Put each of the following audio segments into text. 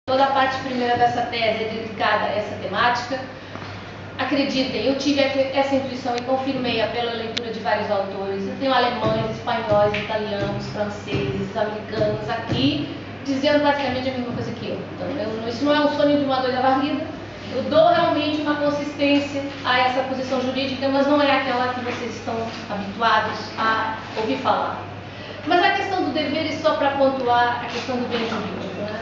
Toda a parte primeira dessa tese é dedicada a essa temática. Acreditem, eu tive essa intuição e confirmei-a pela leitura de vários autores. Eu tenho alemães, espanhóis, italianos, franceses, americanos aqui, dizendo basicamente a mesma coisa que eu. Então, isso não é um sonho de uma doida varrida. Eu dou realmente uma consistência a essa posição jurídica, mas não é aquela que vocês estão habituados a ouvir falar. Mas a questão do dever, e só para pontuar a questão do bem jurídico, né?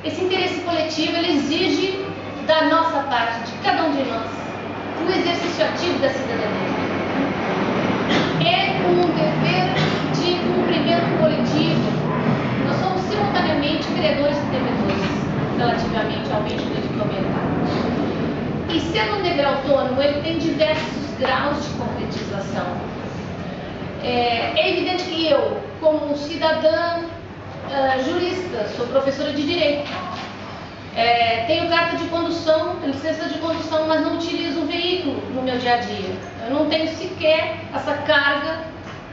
Esse interesse coletivo, ele exige da nossa parte, de cada um de nós, o exercício ativo da cidadania. É um dever de cumprimento coletivo. Nós somos simultaneamente credores e devedores, relativamente ao bem jurídico aumentado. E sendo um dever autônomo, ele tem diversos graus de concretização. É evidente que eu, como cidadã jurista, sou professora de direito, tenho carta de condução, licença de condução, mas não utilizo um veículo no meu dia a dia. Eu não tenho sequer essa carga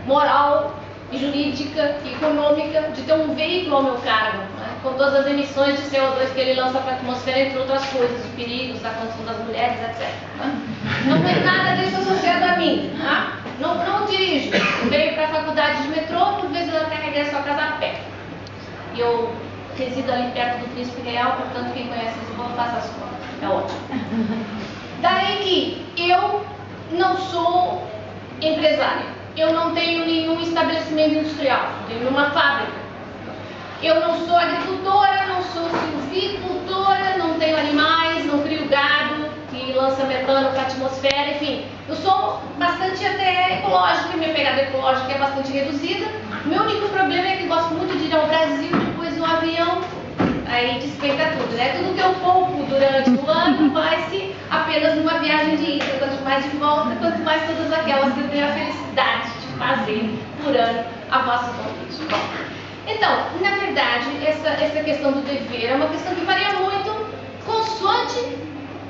moral, jurídica e econômica de ter um veículo ao meu cargo, né? Com todas as emissões de CO2 que ele lança para a atmosfera, entre outras coisas, os perigos da condição das mulheres, etc. Né? Não tem nada disso associado a mim. Tá? Não dirijo. Eu venho para a faculdade de metrô, por vezes eu até regresso a casa a pé. E eu resido ali perto do Príncipe Real, portanto, quem conhece Lisboa, faça as contas. É ótimo. Daí que eu não sou empresária. Eu não tenho nenhum estabelecimento industrial. Tenho uma fábrica. Eu não sou agricultora, não sou silvicultora, não tenho animais, não crio gado que lança metano para a atmosfera, enfim. Eu sou bastante até ecológica, minha pegada ecológica é bastante reduzida. O meu único problema é que gosto muito de ir ao Brasil, depois no avião, aí despenca tudo, né? Tudo que eu poupo durante o ano vai-se apenas numa viagem de ida, quanto mais de volta, quanto mais todas aquelas que eu tenho a felicidade de fazer por ano a vosso convite. Bom, então, na verdade, essa questão do dever é uma questão que varia muito consoante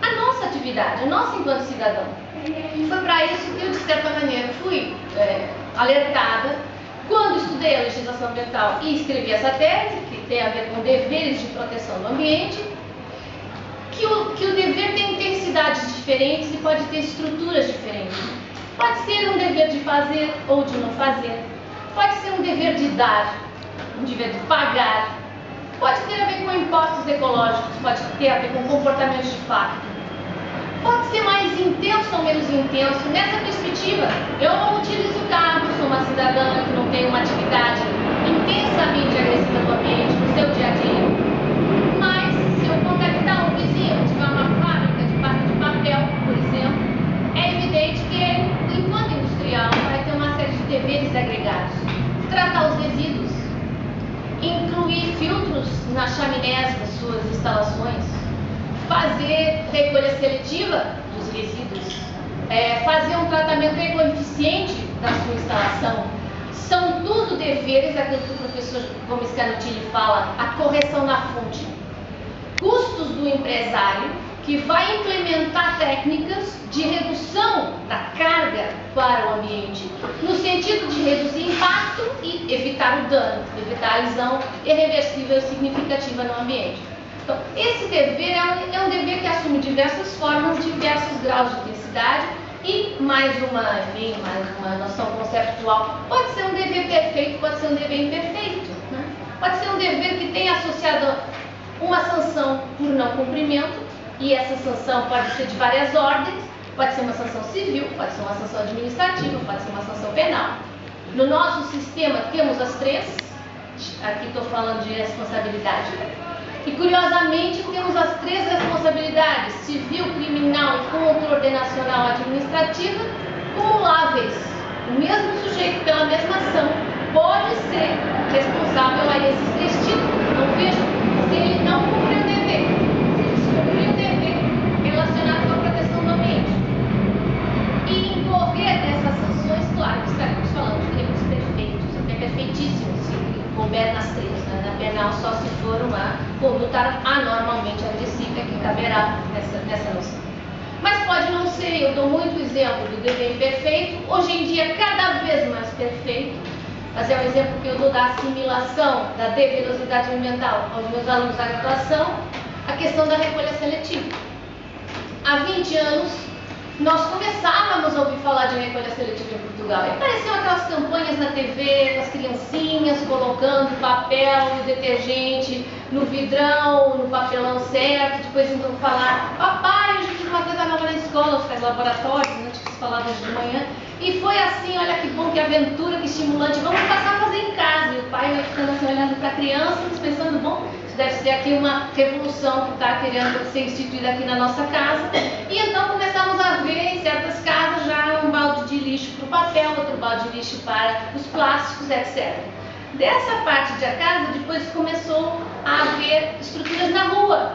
a nossa atividade, a nossa enquanto cidadão. E foi para isso que eu, de certa maneira, fui alertada quando estudei a legislação ambiental e escrevi essa tese, que tem a ver com deveres de proteção do ambiente, que o dever tem intensidades diferentes e pode ter estruturas diferentes. Pode ser um dever de fazer ou de não fazer. Pode ser um dever de dar, um dever de pagar. Pode ter a ver com impostos ecológicos, pode ter a ver com comportamentos de fato. Pode ser mais intenso ou menos intenso. Nessa perspectiva, eu não utilizo carro, sou uma cidadã que não tem uma atividade intensamente agressiva do ambiente no seu dia a dia. Mas, se eu contactar um vizinho, tiver uma fábrica de pasta de papel, por exemplo, é evidente que ele, enquanto industrial, vai ter uma série de deveres agregados. Tratar os resíduos, incluir filtros nas chaminés das suas instalações, fazer recolha seletiva dos resíduos, fazer um tratamento ecoeficiente da sua instalação, são tudo deveres, aquilo que o professor Gomes Canutini fala, a correção na fonte. Custos do empresário que vai implementar técnicas de redução da carga para o ambiente, no sentido de reduzir impacto e evitar o dano, evitar a lesão irreversível e significativa no ambiente. Então, esse dever é um dever que assume diversas formas, diversos graus de intensidade e mais uma noção conceptual. Pode ser um dever perfeito, pode ser um dever imperfeito. Né? Pode ser um dever que tem associado uma sanção por não cumprimento, e essa sanção pode ser de várias ordens, pode ser uma sanção civil, pode ser uma sanção administrativa, pode ser uma sanção penal. No nosso sistema temos as três, aqui estou falando de responsabilidade. E, curiosamente, temos as três responsabilidades, civil, criminal e contraordenacional administrativa, cumuláveis. O mesmo sujeito, pela mesma ação, pode ser responsável a esses três títulos. Então, vejam, se ele não cumpriu o dever, se ele cumpriu o dever relacionado com a proteção do ambiente, e incorrer nessas sanções, claro que estaremos falando de crimes perfeitos, até perfeitíssimos, se couber nas três. Na penal, só se for uma conduta anormalmente agressiva que caberá nessa noção. Mas pode não ser, eu dou muito exemplo do dever imperfeito, hoje em dia cada vez mais perfeito. mas é um exemplo que eu dou da assimilação, da develosidade ambiental aos meus alunos da graduação, a questão da recolha seletiva. Há 20 anos, nós começávamos a ouvir falar de recolha seletiva em Portugal. E apareciam aquelas campanhas na TV, com as criancinhas colocando papel e detergente no vidrão, no papelão certo, depois indo falar: papai, hoje fiz uma coisa nova na escola, os faz laboratórios, né, que se falava hoje de manhã. E foi assim, olha que bom, que aventura, que estimulante, vamos passar a fazer em casa. E o pai vai ficando assim, olhando para a criança, pensando: bom, isso deve ser aqui uma revolução que está querendo ser instituída aqui na nossa casa. E então começamos a ver em certas casas já um balde de lixo para o papel, outro balde de lixo para os plásticos, etc. Dessa parte da casa, depois começou a haver estruturas na rua.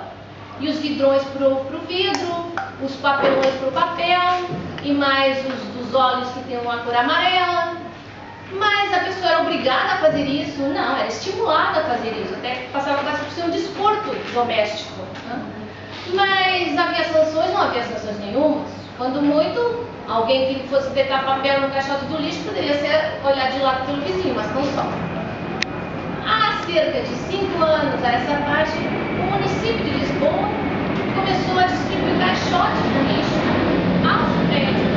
E os vidrões para o vidro, os papelões para o papel, e mais os dos óleos que tem uma cor amarela. Mas a pessoa era obrigada a fazer isso? Não, era estimulada a fazer isso, até passava quase por ser um desporto doméstico, né? Mas havia sanções? Não havia sanções nenhumas. Quando muito, alguém que fosse detar papel no caixote do lixo poderia ser olhado de lado pelo vizinho, mas não só. Há cerca de 5 anos a essa parte, o município de Lisboa começou a distribuir caixotes de lixo aos prédios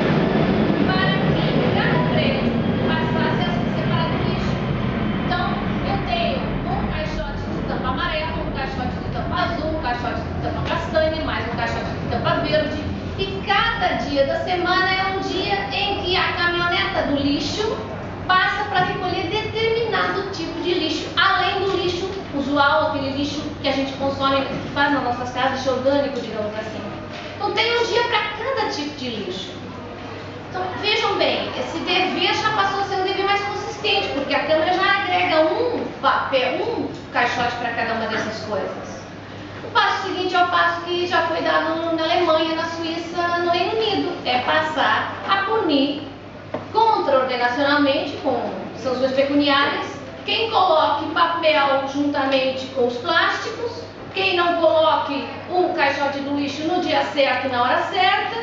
para que cada prédio passasse a separar o lixo. Então, eu tenho um caixote de tampa amarela, um caixote de tampa azul, um caixote de tampa castanha, mais um caixote de tampa verde. E cada dia da semana é um dia em que a caminhoneta do lixo passa para recolher determinado tipo de lixo, além do lixo usual, aquele lixo que a gente consome, que faz nas nossas casas, lixo orgânico, digamos assim. Então tem um dia para cada tipo de lixo. Então vejam bem, esse dever já passou a ser um dever mais consistente, porque a Câmara já agrega um papel, um caixote para cada uma dessas coisas. O passo seguinte é o passo que já foi dado na Alemanha, na Suíça, no Reino Unido, é passar a punir contraordenacionalmente, com sanções pecuniárias, quem coloque papel juntamente com os plásticos, quem não coloque um caixote do lixo no dia certo e na hora certa,